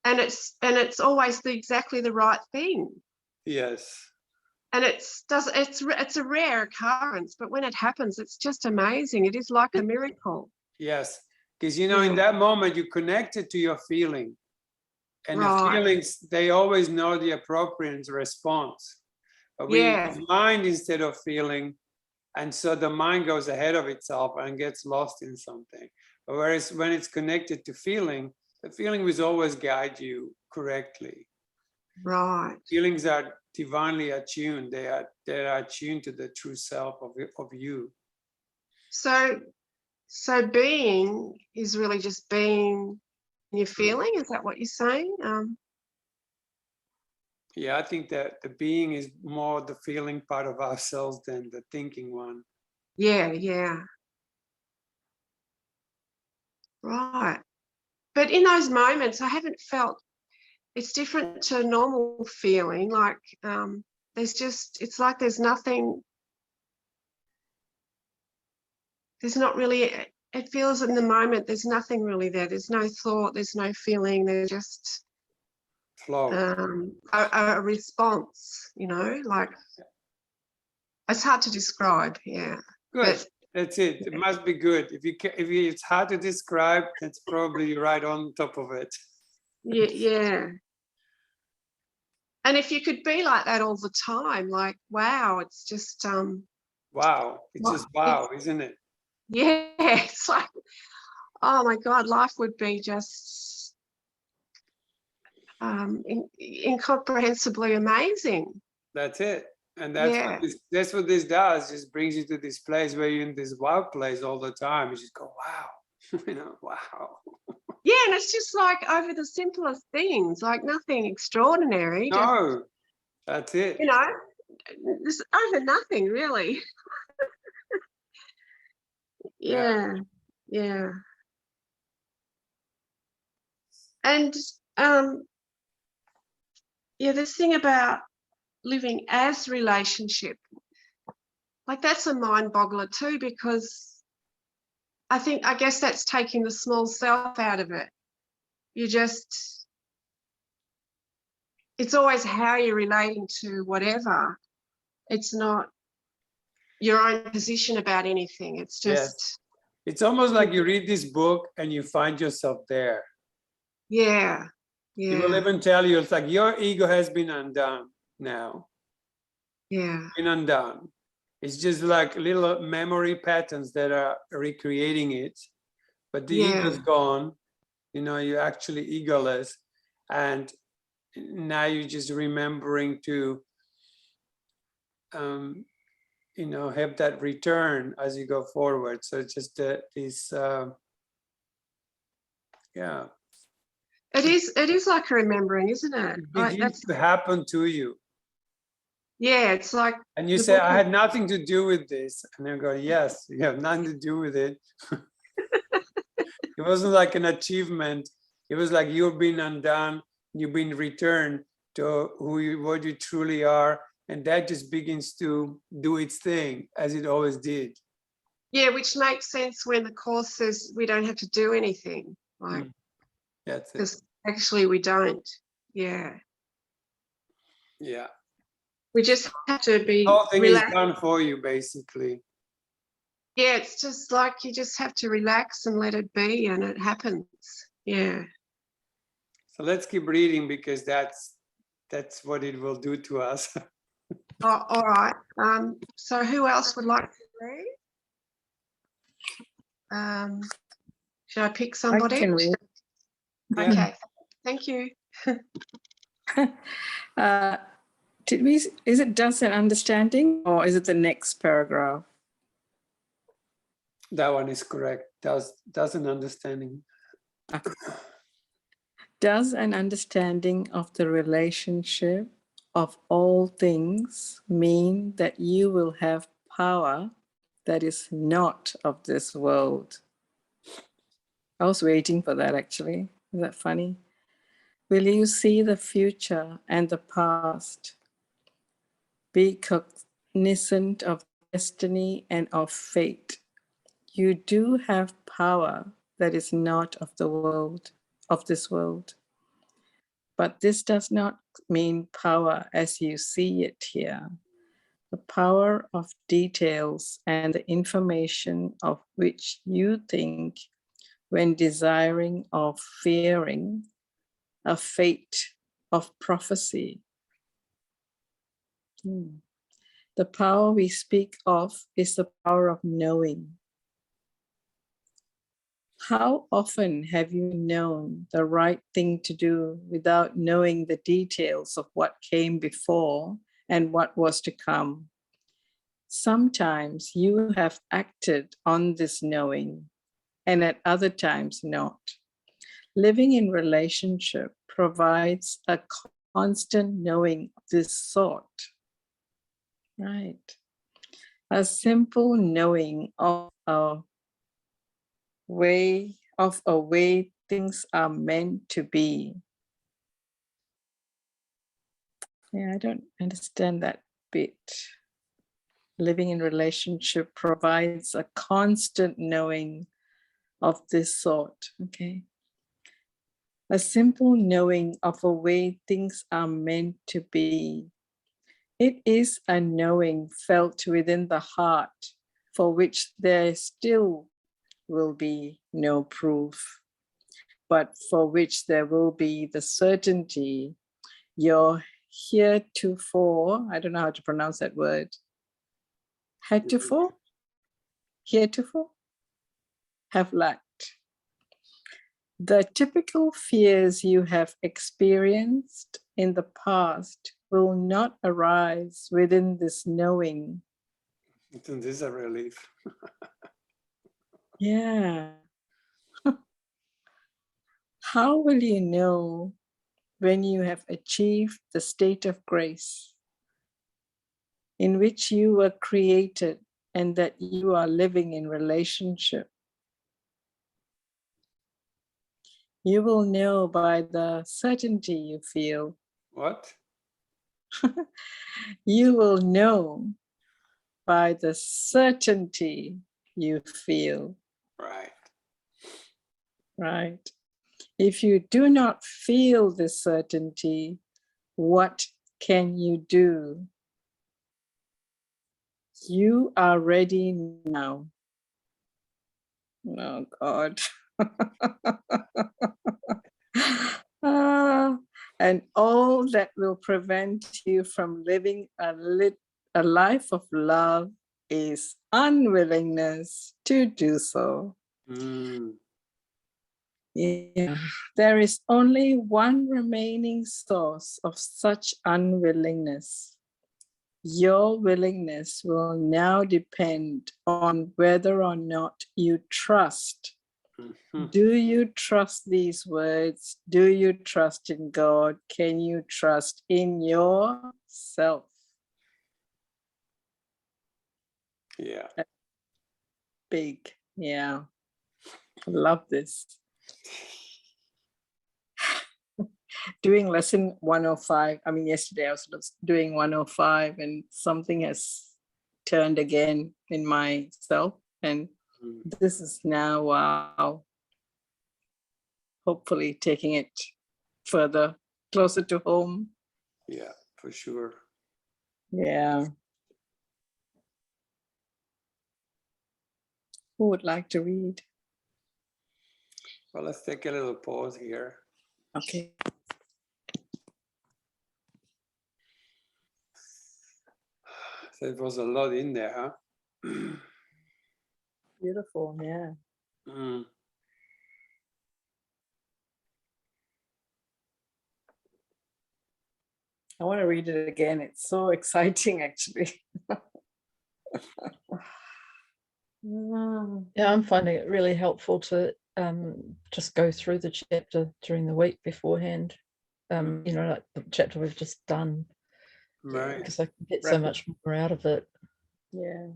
And it's always exactly the right thing. Yes. And it's a rare occurrence, but when it happens, it's just amazing. It is like a miracle. Yes, because you know, in Yeah. that moment, you connected to your feeling, and the Right. feelings, they always know the appropriate response. But we Yeah. use mind instead of feeling, and so the mind goes ahead of itself and gets lost in something. But whereas when it's connected to feeling, the feeling will always guide you correctly. Right. Feelings are divinely attuned. They are attuned to the true self of you. So being is really just being your feeling. Is that what you're saying? Yeah, I think that the being is more the feeling part of ourselves than the thinking one. Yeah, yeah. Right. But in those moments, I haven't felt, it's different to a normal feeling. Like it's like there's nothing, there's not really, it feels in the moment, there's nothing really there. There's no thought, there's no feeling, there's just Flow. a response, like it's hard to describe. Yeah. Good. But That's it. It must be good. If it's hard to describe, it's probably right on top of it. yeah. And if you could be like that all the time, like, wow, it's just Wow. It's just wow, isn't it? yeah, it's like, oh my God, life would be just incomprehensibly amazing. That's it. And Yeah. that's what this does. Just brings you to this place where you're in this wow place all the time. You just go, wow. Wow. Yeah, and it's just like over the simplest things, like nothing extraordinary. Just, No, that's it. just over nothing really. Yeah, yeah. And this thing about living as relationship, like that's a mind boggler too, because I guess that's taking the small self out of it. It's always how you're relating to whatever. It's not your own position about anything. It's Yes. just, It's almost like you read this book and you find yourself there. yeah, It will yeah, even tell you, it's like your ego has been undone now. yeah, Been undone. It's just like little memory patterns that are recreating it. But the yeah, ego's gone. You're actually egoless. And now you're just remembering to have that return as you go forward. So it's just this yeah, it is like remembering, isn't it? it Like begins to happen to you, yeah, it's like and you the say, book I is, had nothing to do with this, and they go, yes, you have nothing to do with it. It wasn't like an achievement. It was like you've been undone, you've been returned to what you truly are, and that just begins to do its thing as it always did. yeah, which makes sense when the Course says we don't have to do anything, like, That's it. because actually we don't. Yeah, Yeah. we just have to be The whole thing is relaxed. done for you, basically. Yeah, it's just like you just have to relax and let it be, and it happens. Yeah. So let's keep reading, because that's what it will do to us. Oh, all right. So who else would like to read? Should I pick I somebody? can read. Okay. Thank you. Is it does an understanding, or is it the next paragraph? That one is correct. Does an understanding. Does an understanding of the relationship of all things mean that you will have power that is not of this world? I was waiting for that, actually. Is that funny? Will you see the future and the past? Be cognizant of destiny and of fate. You do have power that is not of the world, of this world. But this does not mean power as you see it here. the power of details and the information of which you think when desiring or fearing a fate of prophecy. The power we speak of is the power of knowing. How often have you known the right thing to do without knowing the details of what came before and what was to come? Sometimes you have acted on this knowing, and at other times not. Living in relationship provides a constant knowing of this sort. Right. A simple knowing of a way things are meant to be. Yeah, I don't understand that bit. Living in relationship provides a constant knowing of this sort. Okay. A simple knowing of a way things are meant to be. It is a knowing felt within the heart for which there still will be no proof, but for which there will be the certainty your heretofore, I don't know how to pronounce that word, heretofore, have lacked. The typical fears you have experienced in the past will not arise within this knowing. Isn't this a relief? Yeah. How will you know when you have achieved the state of grace in which you were created and that you are living in relationship? You will know by the certainty you feel. What? You will know by the certainty you feel. Right. Right. If you do not feel this certainty, what can you do? You are ready now. Oh, God. And all that will prevent you from living a life of love is unwillingness to do so. Yeah. There is only one remaining source of such unwillingness. Your willingness will now depend on whether or not you trust. Do you trust these words? Do you trust in God? Can you trust in yourself? Yeah. Big. Yeah. I love this. Doing lesson 105. I mean, yesterday I was doing 105 and something has turned again in myself. And this is now, wow, hopefully taking it further, closer to home. Yeah, for sure. Yeah. Who would like to read? Well, let's take a little pause here. Okay. So it was a lot in there, huh? Beautiful, yeah. I want to read it again. It's so exciting, actually. Yeah, I'm finding it really helpful to just go through the chapter during the week beforehand. You know, like the chapter we've just done, Right. because I can get so much more out of it. Yeah.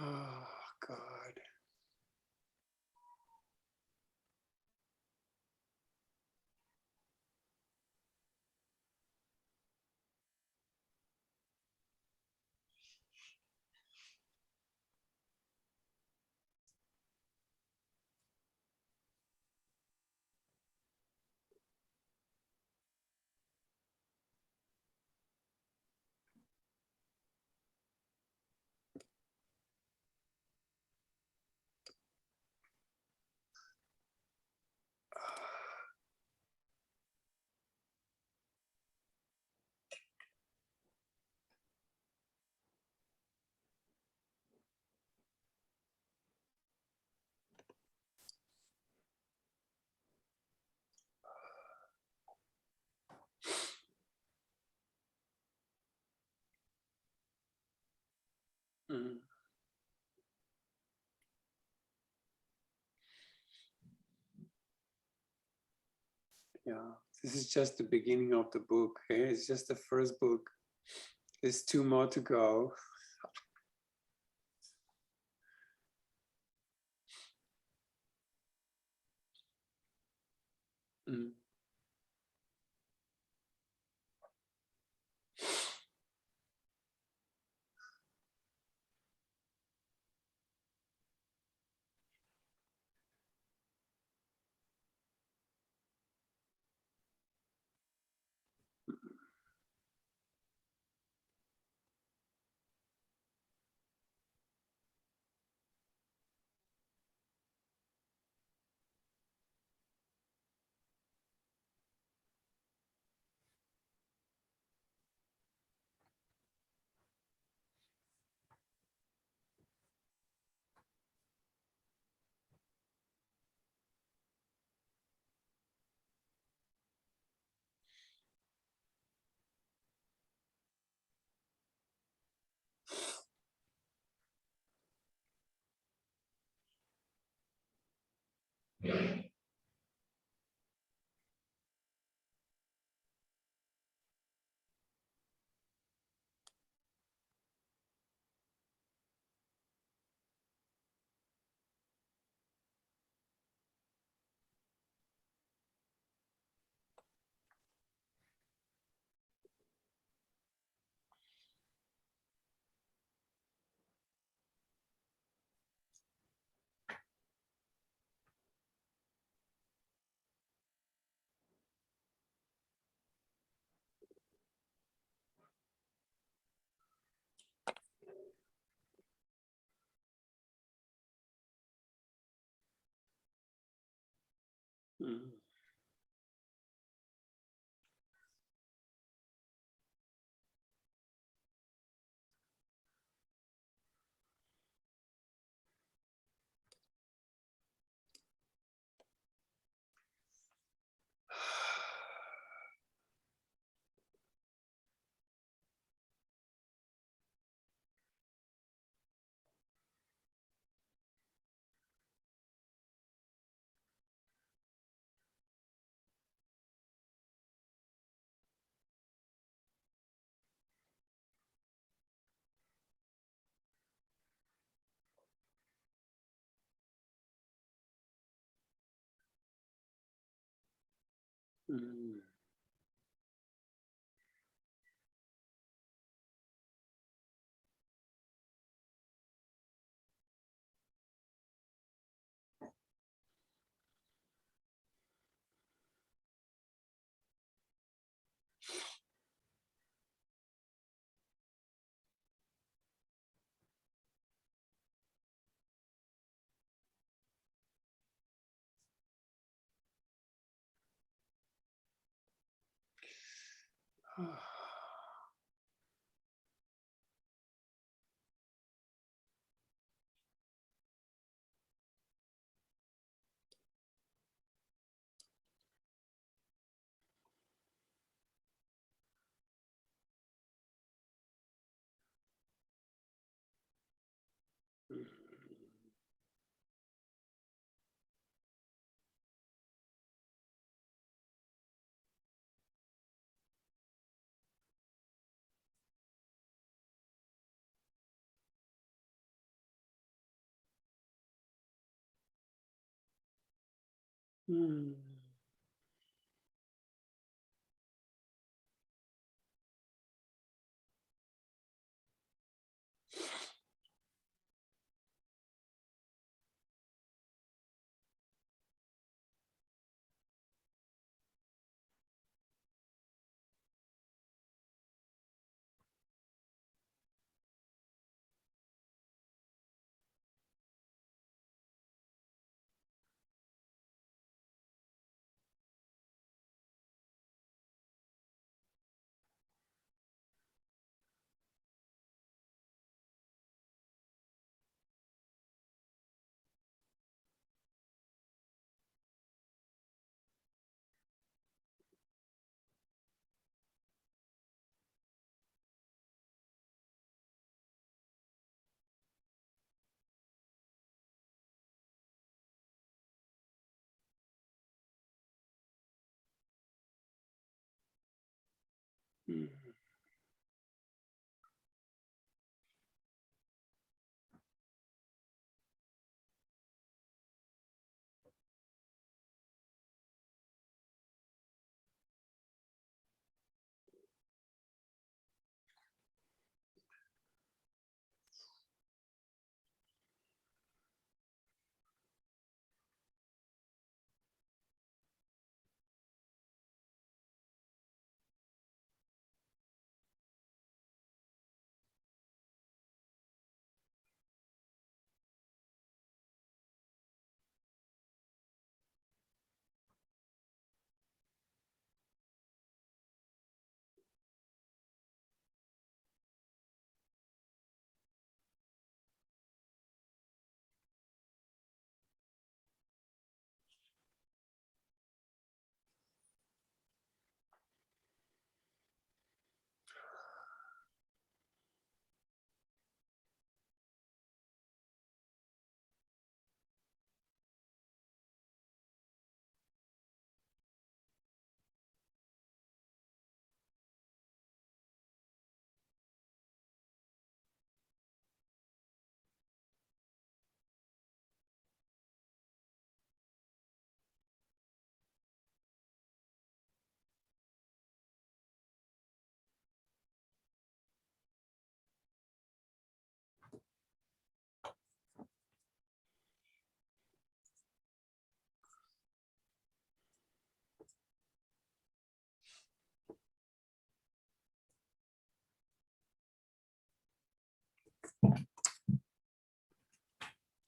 Oh, God. Yeah, this is just the beginning of the book. Okay? It's just the first book. There's 2 more to go. Mm. Mm. Mm. Mm. Mm.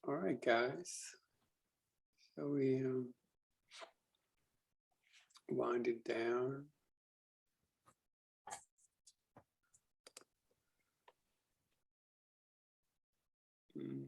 All right, guys. So we wind it down. Mm.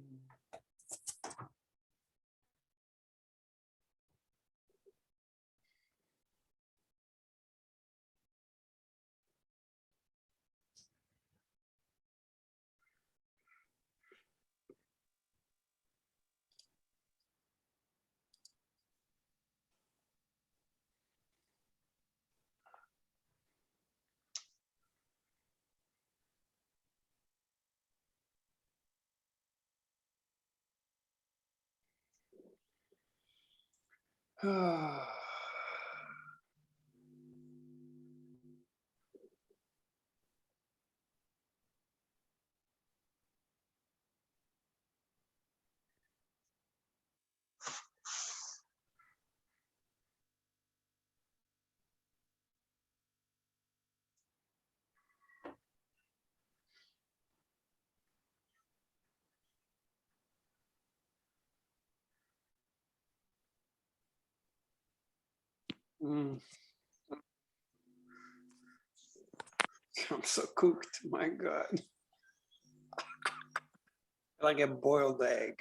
Mm. I'm so cooked, my God. Like a boiled egg.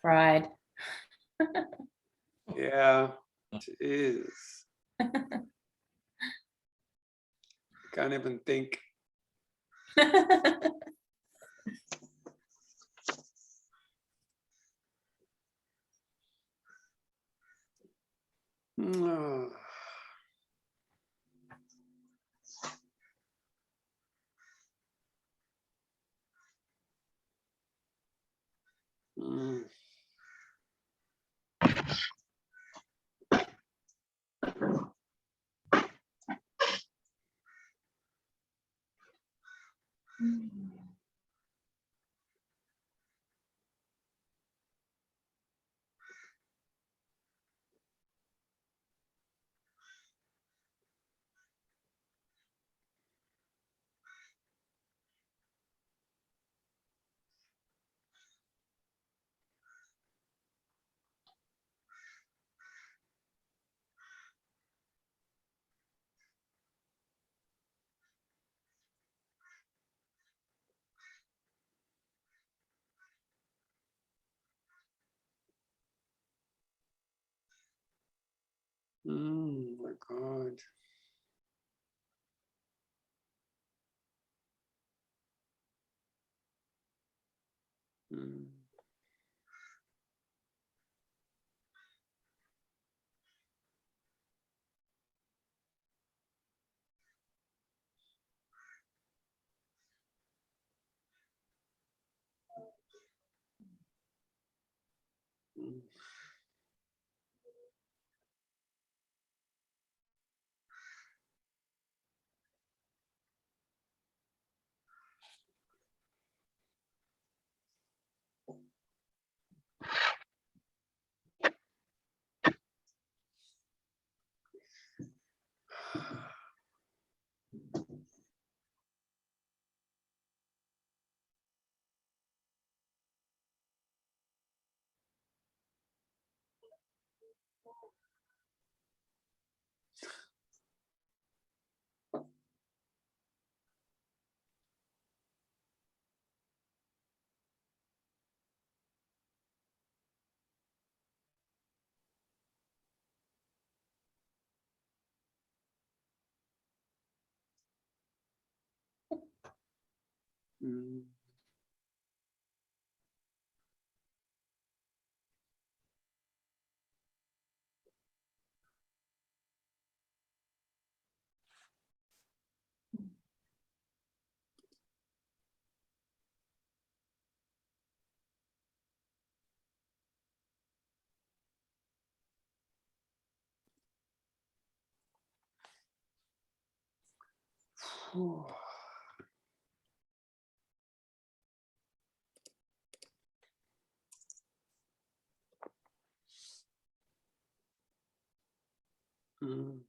Fried. Yeah, it is. Can't even think. Mm. Mm. My God. Mm. Mm. Whew. Mm.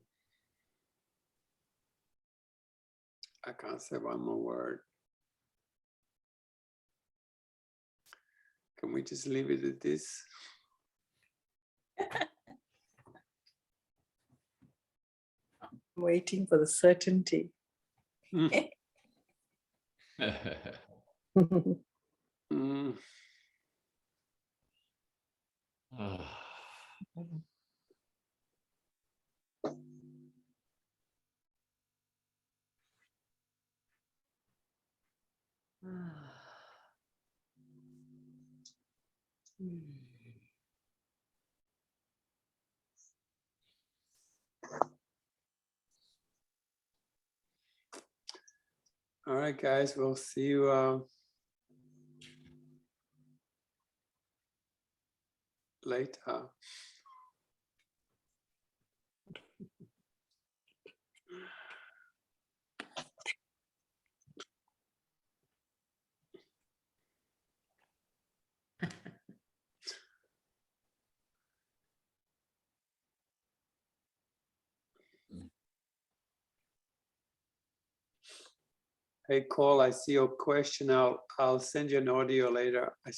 I can't say one more word. Can we just leave it at this? Waiting for the certainty. Mm. Mm. Ah. All right, guys, we'll see you later. Hey, Cole, I see your question. I'll send you an audio later. I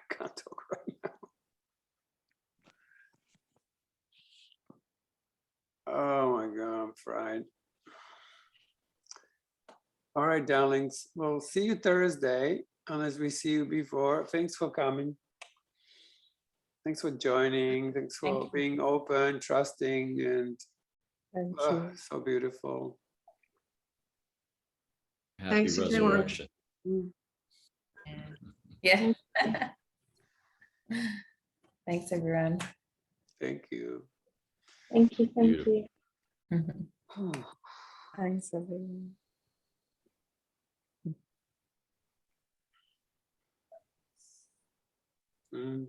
can't talk right now. Oh my God, I'm fried. All right, darlings. We'll see you Thursday, unless we see you before. Thanks for coming. Thanks for joining. Thanks for Thank you. being open, trusting, and Thank you. so beautiful. Happy Thanks, everyone. resurrection. Yeah. Thanks, everyone. Thank you. Thank you. Thank Beautiful. you. Thanks, everyone. Mm.